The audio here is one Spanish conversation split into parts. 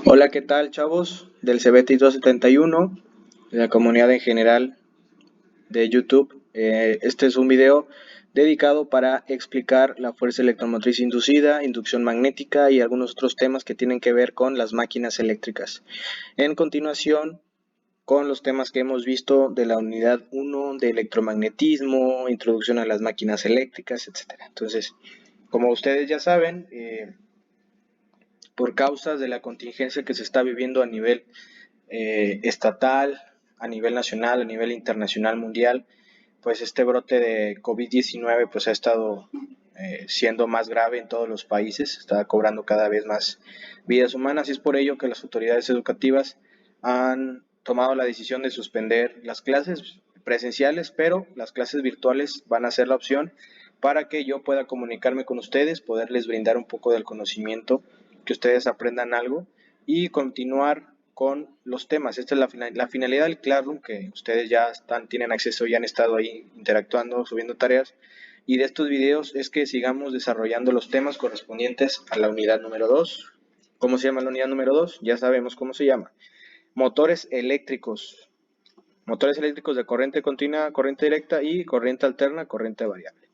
Hola, ¿qué tal, chavos? Del CBT 271, de la comunidad en general de YouTube. Este es un video dedicado para explicar la fuerza electromotriz inducida, inducción magnética y algunos otros temas que tienen que ver con las máquinas eléctricas. En continuación, con los temas que hemos visto de la unidad 1 de electromagnetismo, introducción a las máquinas eléctricas, etc. Entonces, como ustedes ya saben, por causas de la contingencia que se está viviendo a nivel estatal, a nivel nacional, a nivel internacional, mundial, pues este brote de COVID-19 pues ha estado siendo más grave en todos los países, está cobrando cada vez más vidas humanas y es por ello que las autoridades educativas han tomado la decisión de suspender las clases presenciales, pero las clases virtuales van a ser la opción para que yo pueda comunicarme con ustedes, poderles brindar un poco del conocimiento, que ustedes aprendan algo y continuar con los temas. Esta es la finalidad del Classroom, que ustedes ya tienen acceso, ya han estado ahí interactuando, subiendo tareas. Y de estos videos es que sigamos desarrollando los temas correspondientes a la unidad número 2. ¿Cómo se llama la unidad número 2? Ya sabemos cómo se llama. Motores eléctricos. Motores eléctricos de corriente continua, corriente directa y corriente alterna, corriente variable.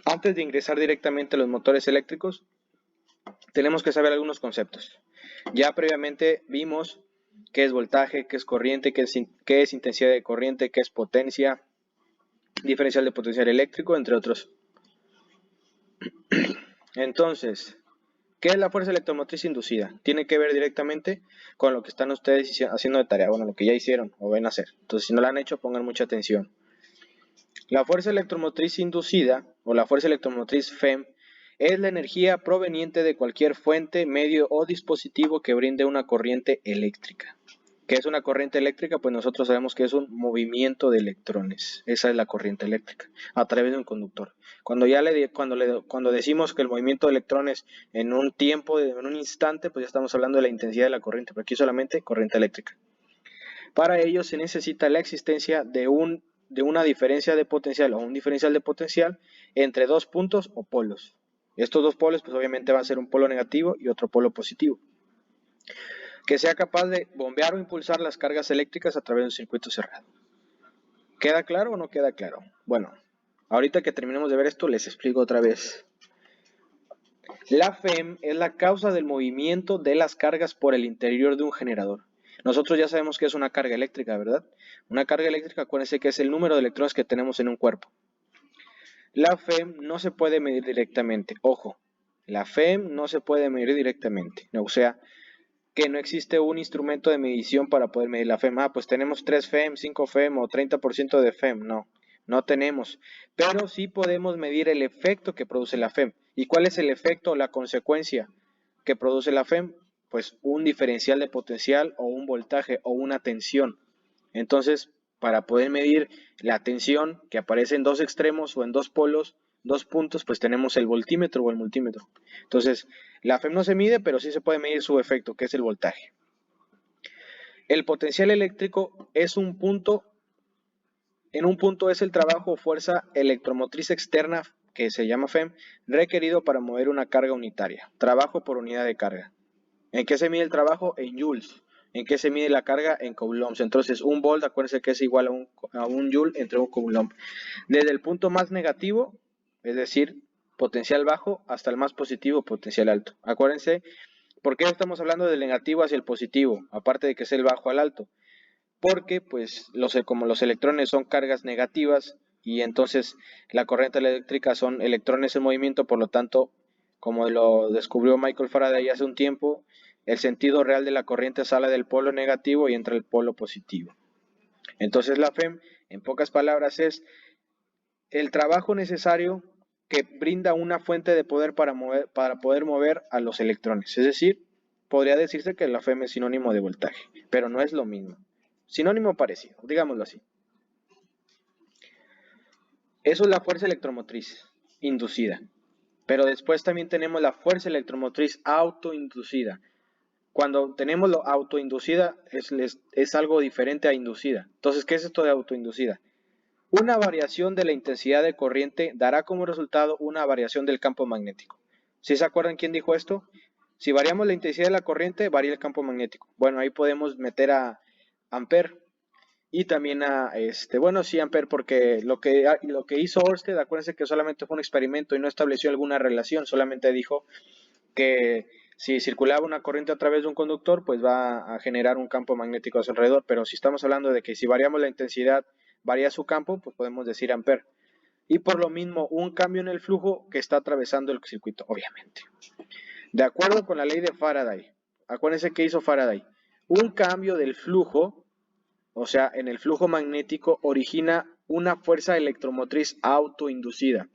Antes de ingresar directamente a los motores eléctricos, tenemos que saber algunos conceptos. Ya previamente vimos qué es voltaje, qué es corriente, qué es intensidad de corriente, qué es potencia, diferencial de potencial eléctrico, entre otros. Entonces, ¿qué es la fuerza electromotriz inducida? Tiene que ver directamente con lo que están ustedes haciendo de tarea, bueno, lo que ya hicieron o ven a hacer. Entonces, si no lo han hecho, pongan mucha atención. La fuerza electromotriz inducida, o la fuerza electromotriz FEM, es la energía proveniente de cualquier fuente, medio o dispositivo que brinde una corriente eléctrica. ¿Qué es una corriente eléctrica? Pues nosotros sabemos que es un movimiento de electrones. Esa es la corriente eléctrica, a través de un conductor. Cuando decimos que el movimiento de electrones en un tiempo, en un instante, pues ya estamos hablando de la intensidad de la corriente, pero aquí solamente corriente eléctrica. Para ello se necesita la existencia de una diferencia de potencial o un diferencial de potencial entre dos puntos o polos. Estos dos polos pues obviamente van a ser un polo negativo y otro polo positivo, que sea capaz de bombear o impulsar las cargas eléctricas a través de un circuito cerrado. ¿Queda claro o no queda claro? Bueno, ahorita que terminemos de ver esto les explico otra vez. La FEM es la causa del movimiento de las cargas por el interior de un generador. Nosotros ya sabemos que es una carga eléctrica, ¿verdad? Una carga eléctrica, acuérdense que es el número de electrones que tenemos en un cuerpo. La FEM no se puede medir directamente. Ojo, la FEM no se puede medir directamente. O sea, que no existe un instrumento de medición para poder medir la FEM. Pues tenemos 3 FEM, 5 FEM o 30% de FEM. No, no tenemos. Pero sí podemos medir el efecto que produce la FEM. ¿Y cuál es el efecto o la consecuencia que produce la FEM? Pues un diferencial de potencial o un voltaje o una tensión. Entonces, para poder medir la tensión que aparece en dos extremos o en dos polos, dos puntos, pues tenemos el voltímetro o el multímetro. Entonces, la FEM no se mide, pero sí se puede medir su efecto, que es el voltaje. El potencial eléctrico es un punto, en un punto es el trabajo o fuerza electromotriz externa, que se llama FEM, requerido para mover una carga unitaria. Trabajo por unidad de carga. ¿En qué se mide el trabajo? En joules. ¿En qué se mide la carga? En coulombs. Entonces, un volt, acuérdense que es igual a un joule entre un coulomb. Desde el punto más negativo, es decir, potencial bajo, hasta el más positivo, potencial alto. Acuérdense, ¿por qué estamos hablando del negativo hacia el positivo? Aparte de que es el bajo al alto. Porque, pues, como los electrones son cargas negativas, y entonces la corriente eléctrica son electrones en movimiento, por lo tanto, como lo descubrió Michael Faraday hace un tiempo, el sentido real de la corriente sale del polo negativo y entra el polo positivo. Entonces la FEM, en pocas palabras, es el trabajo necesario que brinda una fuente de poder para poder mover a los electrones. Es decir, podría decirse que la FEM es sinónimo de voltaje, pero no es lo mismo. Sinónimo parecido, digámoslo así. Eso es la fuerza electromotriz inducida. Pero después también tenemos la fuerza electromotriz autoinducida. Cuando tenemos lo autoinducida es algo diferente a inducida. Entonces, ¿qué es esto de autoinducida? Una variación de la intensidad de corriente dará como resultado una variación del campo magnético. ¿Sí se acuerdan quién dijo esto? Si variamos la intensidad de la corriente, varía el campo magnético. Bueno, ahí podemos meter a Ampère y también a, bueno, sí, Ampère, porque lo que hizo Ørsted, acuérdense que solamente fue un experimento y no estableció alguna relación, solamente dijo que si circulaba una corriente a través de un conductor, pues va a generar un campo magnético a su alrededor, pero si estamos hablando de que si variamos la intensidad, varía su campo, pues podemos decir Ampère. Y por lo mismo, un cambio en el flujo que está atravesando el circuito, obviamente. De acuerdo con la ley de Faraday, acuérdense que hizo Faraday, un cambio del flujo, o sea, en el flujo magnético, origina una fuerza electromotriz autoinducida.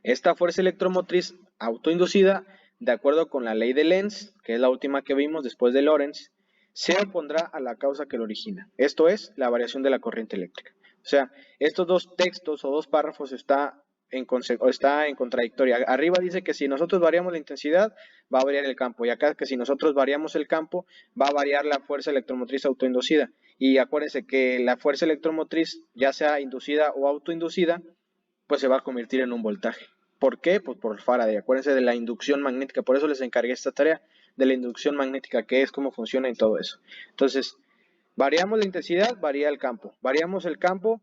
Esta fuerza electromotriz autoinducida, de acuerdo con la ley de Lenz, que es la última que vimos después de Lorentz, se opondrá a la causa que lo origina. Esto es la variación de la corriente eléctrica. O sea, estos dos textos o dos párrafos está en contradictoria. Arriba dice que si nosotros variamos la intensidad, va a variar el campo. Y acá que si nosotros variamos el campo, va a variar la fuerza electromotriz autoinducida. Y acuérdense que la fuerza electromotriz, ya sea inducida o autoinducida, pues se va a convertir en un voltaje. ¿Por qué? Pues por Faraday. Acuérdense de la inducción magnética. Por eso les encargué esta tarea de la inducción magnética, que es cómo funciona y todo eso. Entonces, variamos la intensidad, varía el campo. Variamos el campo,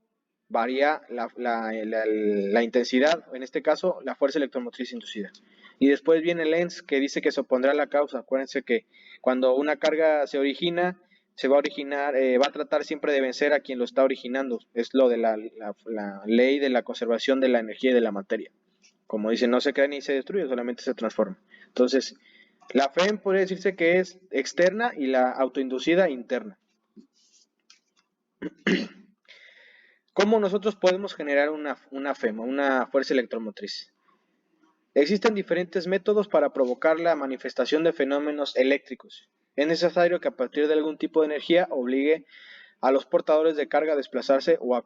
varía la intensidad, en este caso, la fuerza electromotriz inducida. Y después viene Lenz, que dice que se opondrá a la causa. Acuérdense que cuando una carga se origina, se va a originar, va a tratar siempre de vencer a quien lo está originando. Es lo de la ley de la conservación de la energía y de la materia. Como dice, no se crea ni se destruye, solamente se transforma. Entonces, la FEM puede decirse que es externa y la autoinducida interna. ¿Cómo nosotros podemos generar una FEM, una fuerza electromotriz? Existen diferentes métodos para provocar la manifestación de fenómenos eléctricos. Es necesario que a partir de algún tipo de energía obligue a los portadores de carga a desplazarse o a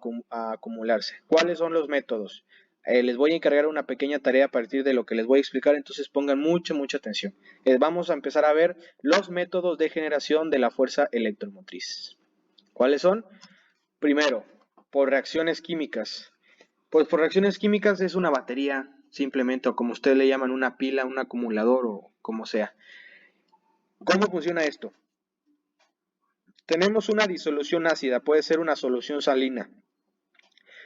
acumularse. ¿Cuáles son los métodos? Les voy a encargar una pequeña tarea a partir de lo que les voy a explicar, entonces pongan mucha atención. Vamos a empezar a ver los métodos de generación de la fuerza electromotriz. ¿Cuáles son? Primero, por reacciones químicas. Pues por reacciones químicas es una batería, simplemente, o como ustedes le llaman, una pila, un acumulador o como sea. ¿Cómo funciona esto? Tenemos una disolución ácida, puede ser una solución salina,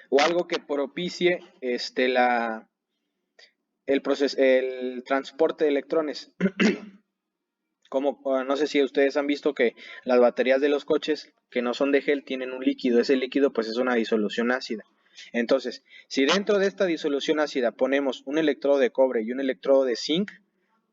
o algo que propicie el transporte de electrones. Como no sé si ustedes han visto que las baterías de los coches que no son de gel tienen un líquido, ese líquido pues es una disolución ácida. Entonces, si dentro de esta disolución ácida ponemos un electrodo de cobre y un electrodo de zinc,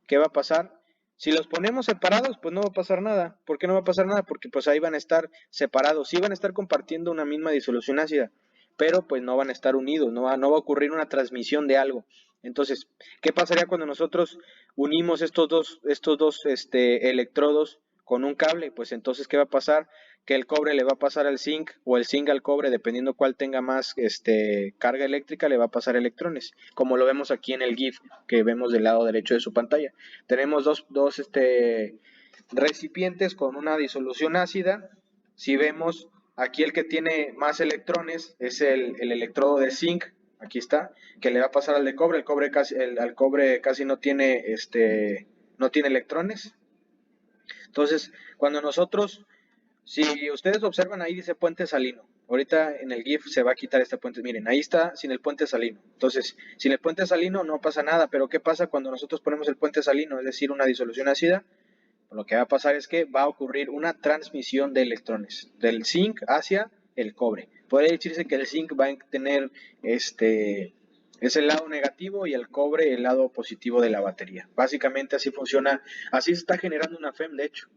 ¿qué va a pasar? Si los ponemos separados, pues no va a pasar nada. ¿Por qué no va a pasar nada? Porque pues ahí van a estar separados, sí van a estar compartiendo una misma disolución ácida, pero pues no van a estar unidos, no va a ocurrir una transmisión de algo. Entonces, ¿qué pasaría cuando nosotros unimos estos dos electrodos con un cable? Pues entonces, ¿qué va a pasar? Que el cobre le va a pasar al zinc o el zinc al cobre, dependiendo cuál tenga más carga eléctrica, le va a pasar electrones, como lo vemos aquí en el GIF que vemos del lado derecho de su pantalla. Tenemos dos recipientes con una disolución ácida. Si vemos aquí, el que tiene más electrones es el electrodo de zinc, aquí está, que le va a pasar al de cobre. Al cobre casi no tiene electrones. Entonces, cuando nosotros, si ustedes observan, ahí dice puente salino. Ahorita en el GIF se va a quitar este puente. Miren, ahí está sin el puente salino. Entonces, sin el puente salino no pasa nada, pero ¿qué pasa cuando nosotros ponemos el puente salino? Es decir, una disolución ácida. Lo que va a pasar es que va a ocurrir una transmisión de electrones del zinc hacia el cobre. Puede decirse que el zinc va a tener es el lado negativo y el cobre el lado positivo de la batería. Básicamente así funciona, así se está generando una FEM, de hecho.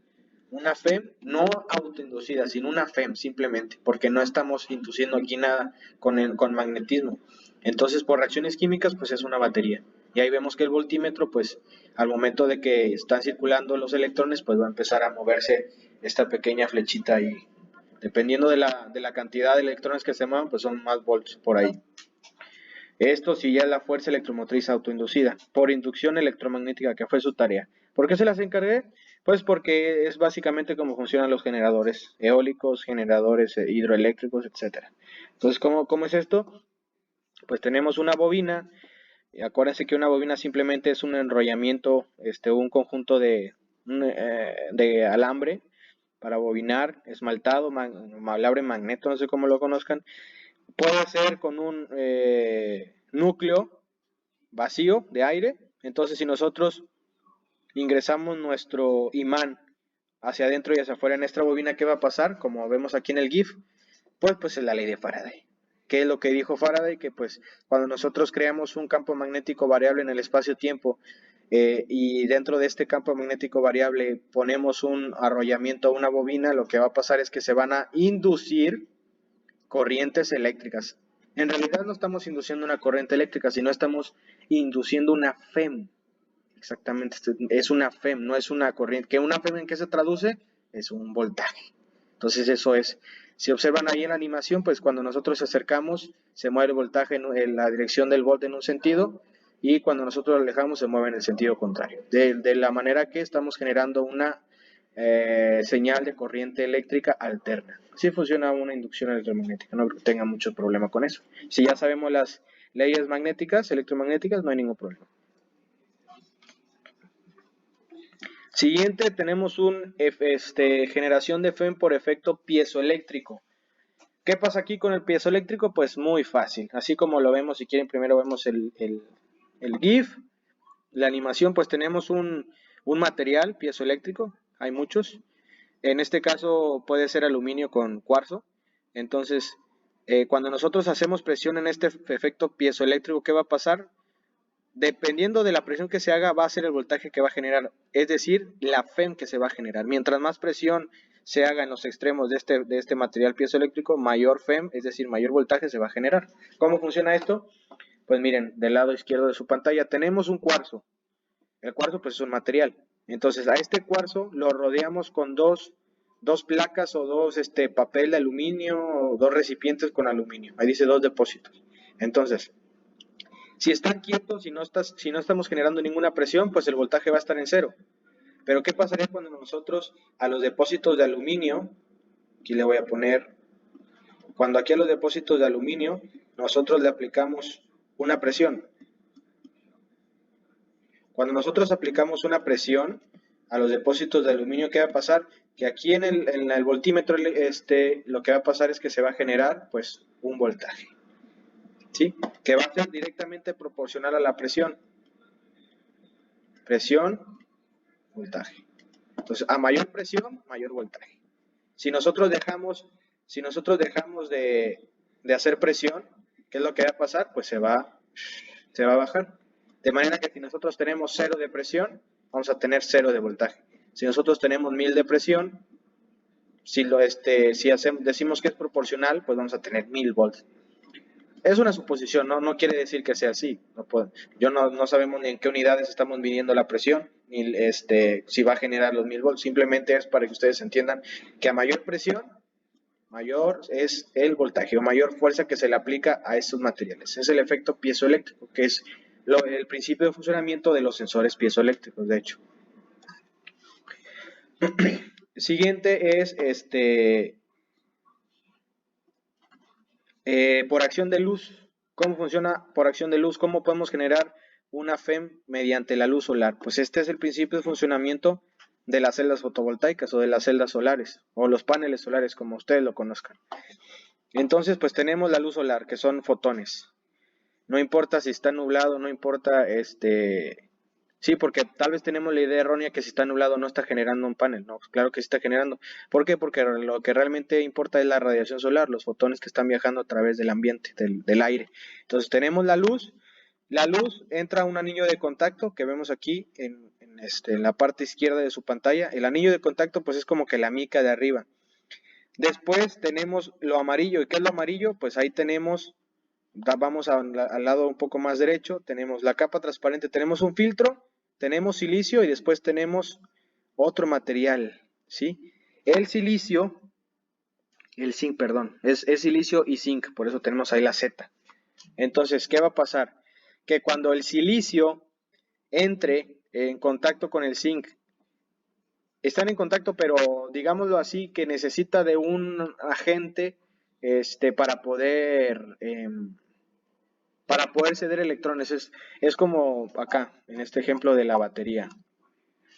Una FEM no autoinducida, sino una FEM simplemente, porque no estamos induciendo aquí nada con magnetismo. Entonces, por reacciones químicas, pues es una batería. Y ahí vemos que el voltímetro, pues al momento de que están circulando los electrones, pues va a empezar a moverse esta pequeña flechita y dependiendo de la cantidad de electrones que se muevan, pues son más volts por ahí. Esto sí ya es la fuerza electromotriz autoinducida, por inducción electromagnética, que fue su tarea. ¿Por qué se las encargué? Pues porque es básicamente cómo funcionan los generadores eólicos, generadores hidroeléctricos, etc. Entonces, ¿cómo es esto? Pues tenemos una bobina Acuérdense que una bobina simplemente es un enrollamiento, un conjunto de alambre para bobinar, esmaltado, alambre magneto, no sé cómo lo conozcan. Puede ser con un núcleo vacío de aire. Entonces, si nosotros ingresamos nuestro imán hacia adentro y hacia afuera en esta bobina, ¿qué va a pasar? Como vemos aquí en el GIF, pues es la ley de Faraday. ¿Qué es lo que dijo Faraday? Que pues cuando nosotros creamos un campo magnético variable en el espacio-tiempo y dentro de este campo magnético variable ponemos un arrollamiento a una bobina, lo que va a pasar es que se van a inducir corrientes eléctricas. En realidad no estamos induciendo una corriente eléctrica, sino estamos induciendo una FEM. Exactamente, es una FEM, no es una corriente. ¿Que una FEM en qué se traduce? Es un voltaje. Entonces eso es. Si observan ahí en la animación, pues cuando nosotros acercamos, se mueve el voltaje en la dirección del volt en un sentido, y cuando nosotros lo alejamos, se mueve en el sentido contrario. De la manera que estamos generando una señal de corriente eléctrica alterna. Así funciona una inducción electromagnética, no tenga mucho problema con eso. Si ya sabemos las leyes magnéticas, electromagnéticas, no hay ningún problema. Siguiente, tenemos un generación de FEM por efecto piezoeléctrico. ¿Qué pasa aquí con el piezoeléctrico? Pues muy fácil. Así como lo vemos, si quieren, primero vemos el GIF. La animación, pues tenemos un material piezoeléctrico. Hay muchos. En este caso puede ser aluminio con cuarzo. Entonces, cuando nosotros hacemos presión en este efecto piezoeléctrico, ¿qué va a pasar? Dependiendo de la presión que se haga, va a ser el voltaje que va a generar, es decir, la FEM que se va a generar. Mientras más presión se haga en los extremos de este material piezoeléctrico, mayor FEM, es decir, mayor voltaje se va a generar. ¿Cómo funciona esto? Pues miren, del lado izquierdo de su pantalla tenemos un cuarzo. El cuarzo pues es un material. Entonces a este cuarzo lo rodeamos con dos placas o dos papel de aluminio o dos recipientes con aluminio. Ahí dice dos depósitos. Entonces, si están quietos, si no estamos generando ninguna presión, pues el voltaje va a estar en cero. Pero ¿qué pasaría cuando nosotros a los depósitos de aluminio, aquí le voy a poner, cuando aquí a los depósitos de aluminio nosotros le aplicamos una presión? Cuando nosotros aplicamos una presión a los depósitos de aluminio, ¿qué va a pasar? Que aquí en el voltímetro lo que va a pasar es que se va a generar pues un voltaje, ¿sí? Que va a ser directamente proporcional a la presión. Presión, voltaje. Entonces, a mayor presión, mayor voltaje. Si nosotros dejamos de hacer presión, ¿qué es lo que va a pasar? Pues se va a bajar. De manera que si nosotros tenemos 0 de presión, vamos a tener 0 de voltaje. Si nosotros tenemos 1000 de presión, si decimos que es proporcional, pues vamos a tener 1000 volts. Es una suposición, no quiere decir que sea así. No sabemos ni en qué unidades estamos midiendo la presión, ni si va a generar los 1000 volts. Simplemente es para que ustedes entiendan que a mayor presión, mayor es el voltaje o mayor fuerza que se le aplica a estos materiales. Es el efecto piezoeléctrico, que es el principio de funcionamiento de los sensores piezoeléctricos, de hecho. Siguiente es por acción de luz. ¿Cómo funciona por acción de luz? ¿Cómo podemos generar una FEM mediante la luz solar? Pues este es el principio de funcionamiento de las celdas fotovoltaicas o de las celdas solares o los paneles solares, como ustedes lo conozcan. Entonces, pues tenemos la luz solar, que son fotones. No importa si está nublado, no importa Sí, porque tal vez tenemos la idea errónea que si está nublado no está generando un panel, ¿no? Claro que sí está generando. ¿Por qué? Porque lo que realmente importa es la radiación solar, los fotones que están viajando a través del ambiente, del aire. Entonces tenemos la luz entra a un anillo de contacto que vemos aquí en la parte izquierda de su pantalla. El anillo de contacto pues es como que la mica de arriba. Después tenemos lo amarillo. ¿Y qué es lo amarillo? Pues ahí tenemos, vamos al lado un poco más derecho, tenemos la capa transparente, tenemos un filtro, tenemos silicio y después tenemos otro material, ¿sí? El zinc, perdón, es silicio y zinc, por eso tenemos ahí la Z. Entonces, ¿qué va a pasar? Que cuando el silicio entre en contacto con el zinc, están en contacto, pero digámoslo así, que necesita de un agente para poder para poder ceder electrones. Es como acá, en este ejemplo de la batería.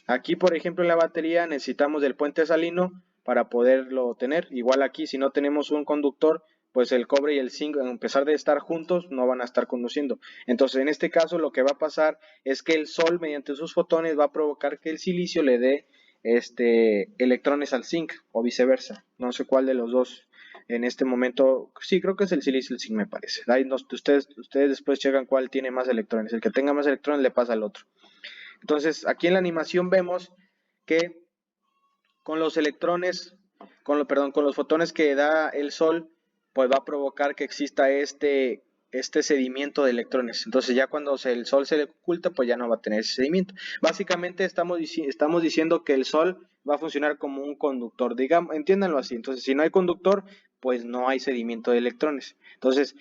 Aquí, por ejemplo, en la batería necesitamos del puente salino para poderlo tener. Igual aquí, si no tenemos un conductor, pues el cobre y el zinc, a pesar de estar juntos, no van a estar conduciendo. Entonces, en este caso, lo que va a pasar es que el sol, mediante sus fotones, va a provocar que el silicio le dé electrones al zinc o viceversa. No sé cuál de los dos en este momento. Sí, creo que es el silicio, el zinc me parece. Ahí ustedes después checan cuál tiene más electrones. El que tenga más electrones le pasa al otro. Entonces, aquí en la animación vemos que con los electrones, con los fotones que da el sol, pues va a provocar que exista este sedimiento de electrones. Entonces ya cuando el sol se le oculta, pues ya no va a tener ese sedimiento. Básicamente estamos diciendo que el sol va a funcionar como un conductor, digamos, entiéndanlo así. Entonces, si no hay conductor, pues no hay sedimiento de electrones. Entonces,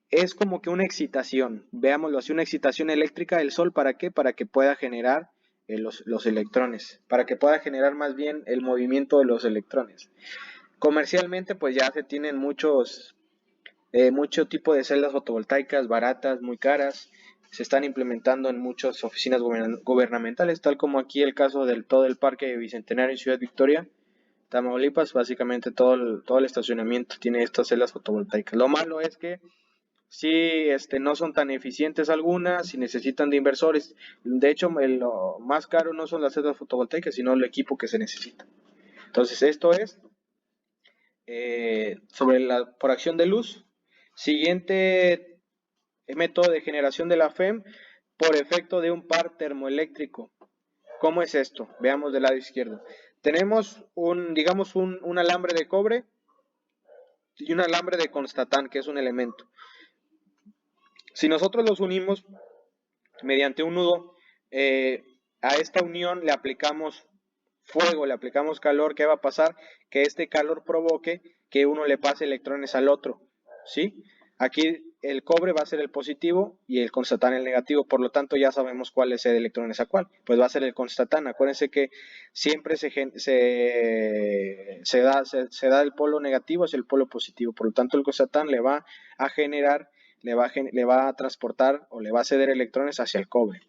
es como que una excitación, veámoslo así, una excitación eléctrica del Sol, ¿para qué? Para que pueda generar los electrones, para que pueda generar más bien el movimiento de los electrones. Comercialmente, pues ya se tienen mucho tipo de celdas fotovoltaicas baratas, muy caras, se están implementando en muchas oficinas gubernamentales, tal como aquí el caso del todo el Parque Bicentenario en Ciudad Victoria, Tamaulipas. Básicamente todo el estacionamiento tiene estas celdas fotovoltaicas. Lo malo es que sí, no son tan eficientes algunas y necesitan de inversores. De hecho, lo más caro no son las celdas fotovoltaicas, sino el equipo que se necesita. Entonces, esto es sobre por acción de luz. Siguiente método de generación de la FEM por efecto de un par termoeléctrico. ¿Cómo es esto? Veamos del lado izquierdo. Tenemos digamos, un alambre de cobre y un alambre de constatán, que es un elemento. Si nosotros los unimos mediante un nudo, a esta unión le aplicamos fuego, le aplicamos calor, ¿qué va a pasar? Que este calor provoque que uno le pase electrones al otro, ¿sí? Aquí el cobre va a ser el positivo y el constatán el negativo, por lo tanto ya sabemos cuál es el electrones a cuál, pues va a ser el constatán. Acuérdense que siempre se da el polo negativo hacia el polo positivo, por lo tanto el constatán le va a generar, le va a transportar o le va a ceder electrones hacia el cobre.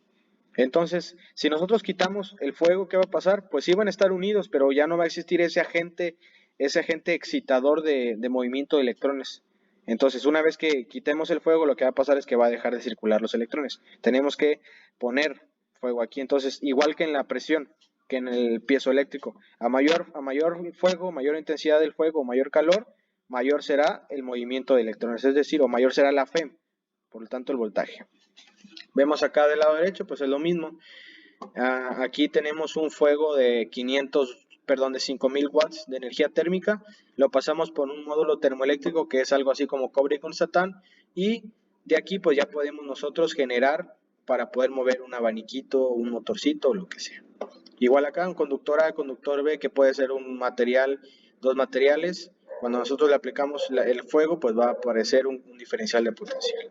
Entonces, si nosotros quitamos el fuego, ¿qué va a pasar? Pues sí van a estar unidos, pero ya no va a existir ese agente excitador de movimiento de electrones. Entonces, una vez que quitemos el fuego, lo que va a pasar es que va a dejar de circular los electrones. Tenemos que poner fuego aquí. Entonces, igual que en la presión, que en el piezoeléctrico, a mayor fuego, mayor intensidad del fuego, mayor calor, mayor será el movimiento de electrones, es decir, o mayor será la FEM, por lo tanto el voltaje. Vemos acá del lado derecho, pues es lo mismo. Aquí tenemos un fuego de 5000 watts de energía térmica. Lo pasamos por un módulo termoeléctrico que es algo así como cobre con satán. Y de aquí pues ya podemos nosotros generar para poder mover un abaniquito, un motorcito o lo que sea. Igual acá un conductor A, conductor B, que puede ser un material, dos materiales. Cuando nosotros le aplicamos el fuego, pues va a aparecer un diferencial de potencial.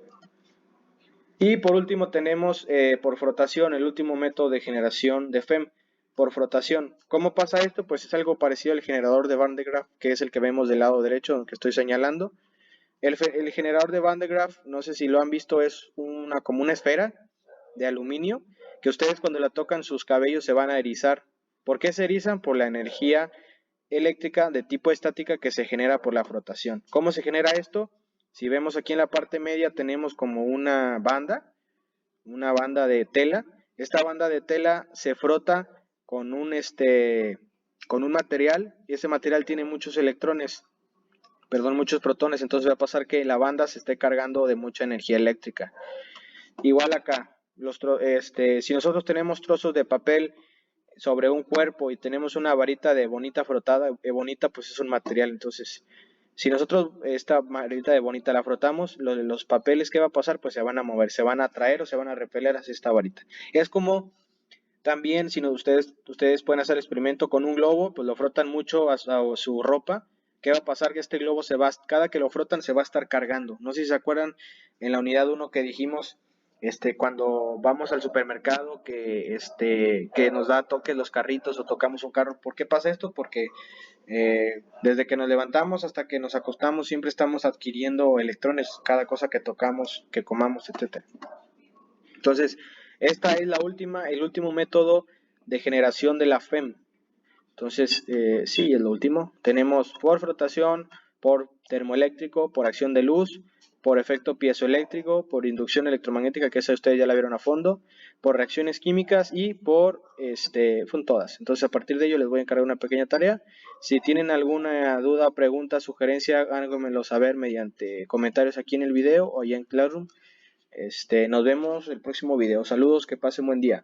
Y por último tenemos por frotación, el último método de generación de FEM por frotación. ¿Cómo pasa esto? Pues es algo parecido al generador de Van de Graaff, que es el que vemos del lado derecho, que estoy señalando. El generador de Van de Graaff, no sé si lo han visto, es como una esfera de aluminio, que ustedes cuando la tocan sus cabellos se van a erizar. ¿Por qué se erizan? Por la energía eléctrica de tipo estática que se genera por la frotación. ¿Cómo se genera esto? Si vemos aquí en la parte media tenemos como una banda de tela. Esta banda de tela se frota con con un material y ese material tiene muchos muchos protones, entonces va a pasar que la banda se esté cargando de mucha energía eléctrica. Igual acá, si nosotros tenemos trozos de papel sobre un cuerpo y tenemos una varita de bonita frotada, bonita pues es un material, entonces si nosotros esta varita de bonita la frotamos, los papeles que va a pasar pues se van a mover, se van a atraer o se van a repeler hacia esta varita. Es como también si ustedes pueden hacer el experimento con un globo, pues lo frotan mucho a su ropa. ¿Qué va a pasar? Que este globo cada que lo frotan se va a estar cargando. No sé si se acuerdan en la unidad 1 que dijimos cuando vamos al supermercado que nos da toques los carritos o tocamos un carro. ¿Por qué pasa esto? Porque desde que nos levantamos hasta que nos acostamos siempre estamos adquiriendo electrones, cada cosa que tocamos, que comamos, etcétera. Entonces, esta es el último método de generación de la FEM. Entonces, sí, es lo último. Tenemos por frotación, por termoeléctrico, por acción de luz, por efecto piezoeléctrico, por inducción electromagnética, que esa ustedes ya la vieron a fondo, por reacciones químicas y son todas. Entonces, a partir de ello les voy a encargar una pequeña tarea. Si tienen alguna duda, pregunta, sugerencia, háganmelo saber mediante comentarios aquí en el video o allá en Classroom. Nos vemos el próximo video. Saludos, que pasen buen día.